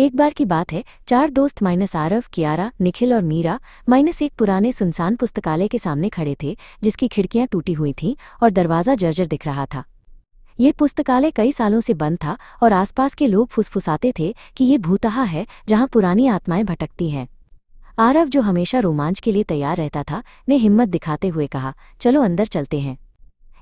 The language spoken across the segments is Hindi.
एक बार की बात है, चार दोस्त माइनस आरव, कियारा, निखिल और मीरा माइनस एक पुराने सुनसान पुस्तकालय के सामने खड़े थे, जिसकी खिड़कियां टूटी हुई थीं और दरवाज़ा जर्जर दिख रहा था। ये पुस्तकालय कई सालों से बंद था और आसपास के लोग फुसफुसाते थे कि ये भूतहा है जहां पुरानी आत्माएं भटकती हैं। आरव, जो हमेशा रोमांच के लिए तैयार रहता था, ने हिम्मत दिखाते हुए कहा, चलो अंदर चलते हैं।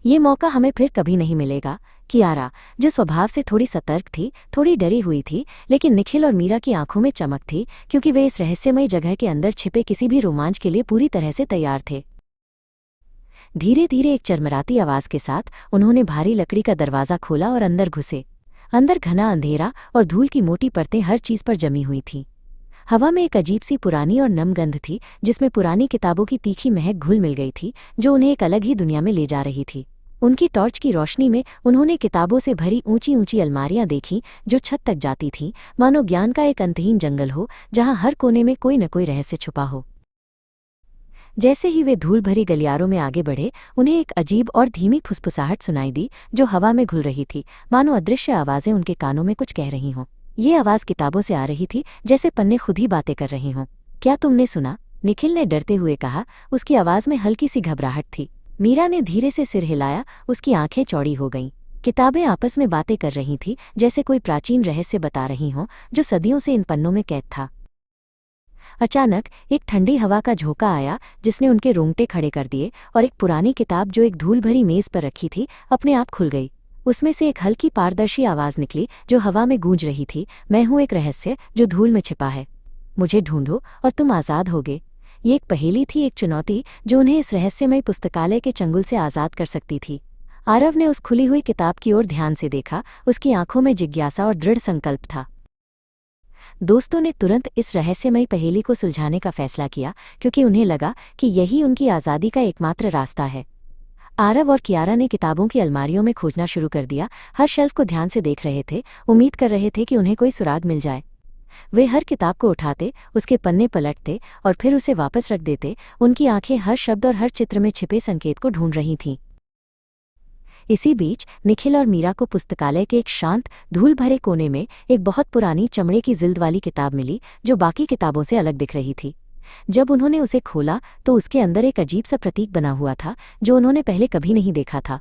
ये मौका हमें फिर कभी नहीं मिलेगा। कियारा, जो स्वभाव से थोड़ी सतर्क थी, थोड़ी डरी हुई थी, लेकिन निखिल और मीरा की आंखों में चमक थी, क्योंकि वे इस रहस्यमयी जगह के अंदर छिपे किसी भी रोमांच के लिए पूरी तरह से तैयार थे। धीरे धीरे एक चरमराती आवाज के साथ उन्होंने भारी लकड़ी का दरवाज़ा खोला और अंदर घुसे। अंदर घना अंधेरा और धूल की मोटी परतें हर चीज़ पर जमी हुई थीं। हवा में एक अजीब सी पुरानी और नम गंध थी, जिसमें पुरानी किताबों की तीखी महक घुल मिल गई थी, जो उन्हें एक अलग ही दुनिया में ले जा रही थी। उनकी टॉर्च की रोशनी में उन्होंने किताबों से भरी ऊंची ऊंची अलमारियां देखीं, जो छत तक जाती थीं, मानो ज्ञान का एक अंतहीन जंगल हो, जहां हर कोने में कोई न कोई रहस्य छुपा हो। जैसे ही वे धूल भरी गलियारों में आगे बढ़े, उन्हें एक अजीब और धीमी फुसफुसाहट सुनाई दी, जो हवा में घुल रही थी, मानो अदृश्य आवाज़ें उनके कानों में कुछ कह रही हों। ये आवाज़ किताबों से आ रही थी, जैसे पन्ने खुद ही बातें कर रही हों। क्या तुमने सुना? निखिल ने डरते हुए कहा। उसकी आवाज़ में हल्की सी घबराहट थी। मीरा ने धीरे से सिर हिलाया, उसकी आंखें चौड़ी हो गईं। किताबें आपस में बातें कर रही थीं, जैसे कोई प्राचीन रहस्य बता रही हों, जो सदियों से इन पन्नों में कैद था। अचानक एक ठंडी हवा का झोंका आया, जिसने उनके रोंगटे खड़े कर दिए, और एक पुरानी किताब जो एक धूल भरी मेज़ पर रखी थी, अपने आप खुल गई। उसमें से एक हल्की पारदर्शी आवाज़ निकली, जो हवा में गूंज रही थी, मैं हूँ एक रहस्य जो धूल में छिपा है। मुझे ढूंढो और तुम आज़ाद होगे। ये एक पहेली थी, एक चुनौती, जो उन्हें इस रहस्यमय पुस्तकालय के चंगुल से आज़ाद कर सकती थी। आरव ने उस खुली हुई किताब की ओर ध्यान से देखा। उसकी आंखों में जिज्ञासा और दृढ़ संकल्प था। दोस्तों ने तुरंत इस रहस्यमयी पहेली को सुलझाने का फैसला किया, क्योंकि उन्हें लगा कि यही उनकी आज़ादी का एकमात्र रास्ता है। आरव और कियारा ने किताबों की अलमारियों में खोजना शुरू कर दिया। हर शेल्फ को ध्यान से देख रहे थे, उम्मीद कर रहे थे कि उन्हें कोई सुराग मिल जाए। वे हर किताब को उठाते, उसके पन्ने पलटते और फिर उसे वापस रख देते। उनकी आंखें हर शब्द और हर चित्र में छिपे संकेत को ढूंढ रही थीं। इसी बीच निखिल और मीरा को पुस्तकालय के एक शांत, धूल भरे कोने में एक बहुत पुरानी चमड़े की जिल्द वाली किताब मिली, जो बाकी किताबों से अलग दिख रही थी। जब उन्होंने उसे खोला तो उसके अंदर एक अजीब सा प्रतीक बना हुआ था, जो उन्होंने पहले कभी नहीं देखा था।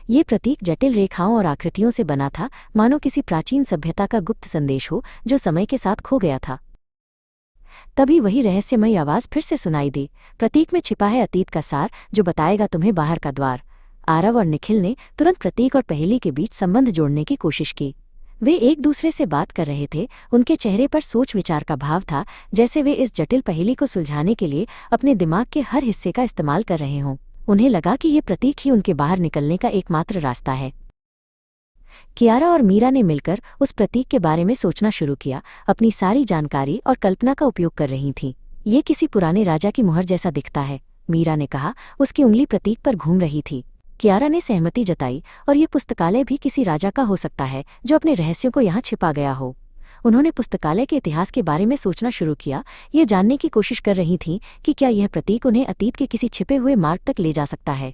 ये प्रतीक जटिल रेखाओं और आकृतियों से बना था, मानो किसी प्राचीन सभ्यता का गुप्त संदेश हो, जो समय के साथ खो गया था। तभी वही रहस्यमयी आवाज़ फिर से सुनाई दी। प्रतीक में छिपा है अतीत का सार, जो बताएगा तुम्हें बाहर का द्वार। आरव और निखिल ने तुरंत प्रतीक और पहेली के बीच संबंध जोड़ने की कोशिश की। वे एक दूसरे से बात कर रहे थे, उनके चेहरे पर सोच विचार का भाव था, जैसे वे इस जटिल पहेली को सुलझाने के लिए अपने दिमाग के हर हिस्से का इस्तेमाल कर रहे हों। उन्हें लगा कि ये प्रतीक ही उनके बाहर निकलने का एकमात्र रास्ता है। कियारा और मीरा ने मिलकर उस प्रतीक के बारे में सोचना शुरू किया, अपनी सारी जानकारी और कल्पना का उपयोग कर रही थीं। ये किसी पुराने राजा की मुहर जैसा दिखता है, मीरा ने कहा। उसकी उंगली प्रतीक पर घूम रही थी। कियारा ने सहमति जताई, और ये पुस्तकालय भी किसी राजा का हो सकता है, जो अपने रहस्यों को यहाँ छिपा गया हो। उन्होंने पुस्तकालय के इतिहास के बारे में सोचना शुरू किया, ये जानने की कोशिश कर रही थीं कि क्या यह प्रतीक उन्हें अतीत के किसी छिपे हुए मार्ग तक ले जा सकता है।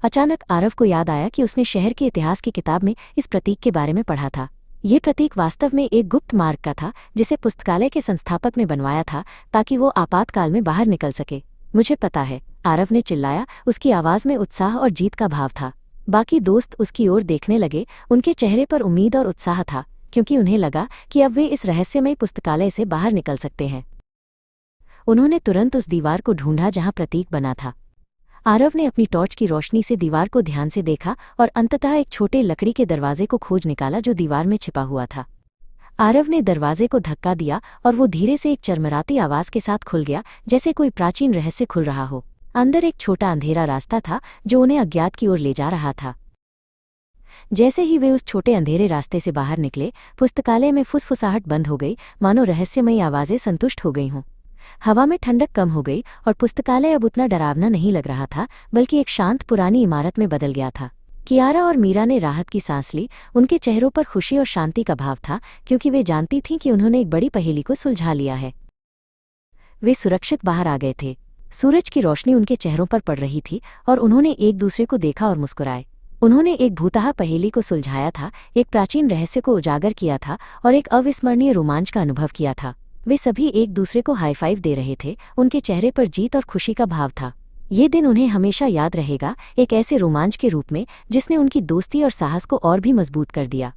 अचानक आरव को याद आया कि उसने शहर के इतिहास की किताब में इस प्रतीक के बारे में पढ़ा था। ये प्रतीक वास्तव में एक गुप्त मार्ग का था, जिसे पुस्तकालय के संस्थापक ने बनवाया था, ताकि वो आपातकाल में बाहर निकल सके। मुझे पता है, आरव ने चिल्लाया। उसकी आवाज़ में उत्साह और जीत का भाव था। बाकी दोस्त उसकी ओर देखने लगे, उनके चेहरे पर उम्मीद और उत्साह था, क्योंकि उन्हें लगा कि अब वे इस रहस्यमय पुस्तकालय से बाहर निकल सकते हैं। उन्होंने तुरंत उस दीवार को ढूंढा जहां प्रतीक बना था। आरव ने अपनी टॉर्च की रोशनी से दीवार को ध्यान से देखा और अंततः एक छोटे लकड़ी के दरवाजे को खोज निकाला, जो दीवार में छिपा हुआ था। आरव ने दरवाजे को धक्का दिया और वो धीरे से एक चरमराती आवाज़ के साथ खुल गया, जैसे कोई प्राचीन रहस्य खुल रहा हो। अंदर एक छोटा अंधेरा रास्ता था, जो उन्हें अज्ञात की ओर ले जा रहा था। जैसे ही वे उस छोटे अंधेरे रास्ते से बाहर निकले, पुस्तकालय में फुसफुसाहट बंद हो गई, मानो रहस्यमयी आवाज़ें संतुष्ट हो गई हों। हवा में ठंडक कम हो गई और पुस्तकालय अब उतना डरावना नहीं लग रहा था, बल्कि एक शांत पुरानी इमारत में बदल गया था। कियारा और मीरा ने राहत की सांस ली। उनके चेहरों पर खुशी और शांति का भाव था, क्योंकि वे जानती थीं कि उन्होंने एक बड़ी पहेली को सुलझा लिया है। वे सुरक्षित बाहर आ गए थे। सूरज की रोशनी उनके चेहरों पर पड़ रही थी और उन्होंने एक दूसरे को देखा और मुस्कुराए। उन्होंने एक भूतहा पहेली को सुलझाया था, एक प्राचीन रहस्य को उजागर किया था और एक अविस्मरणीय रोमांच का अनुभव किया था। वे सभी एक दूसरे को हाई फाइव दे रहे थे, उनके चेहरे पर जीत और खुशी का भाव था। ये दिन उन्हें हमेशा याद रहेगा, एक ऐसे रोमांच के रूप में जिसने उनकी दोस्ती और साहस को और भी मजबूत कर दिया।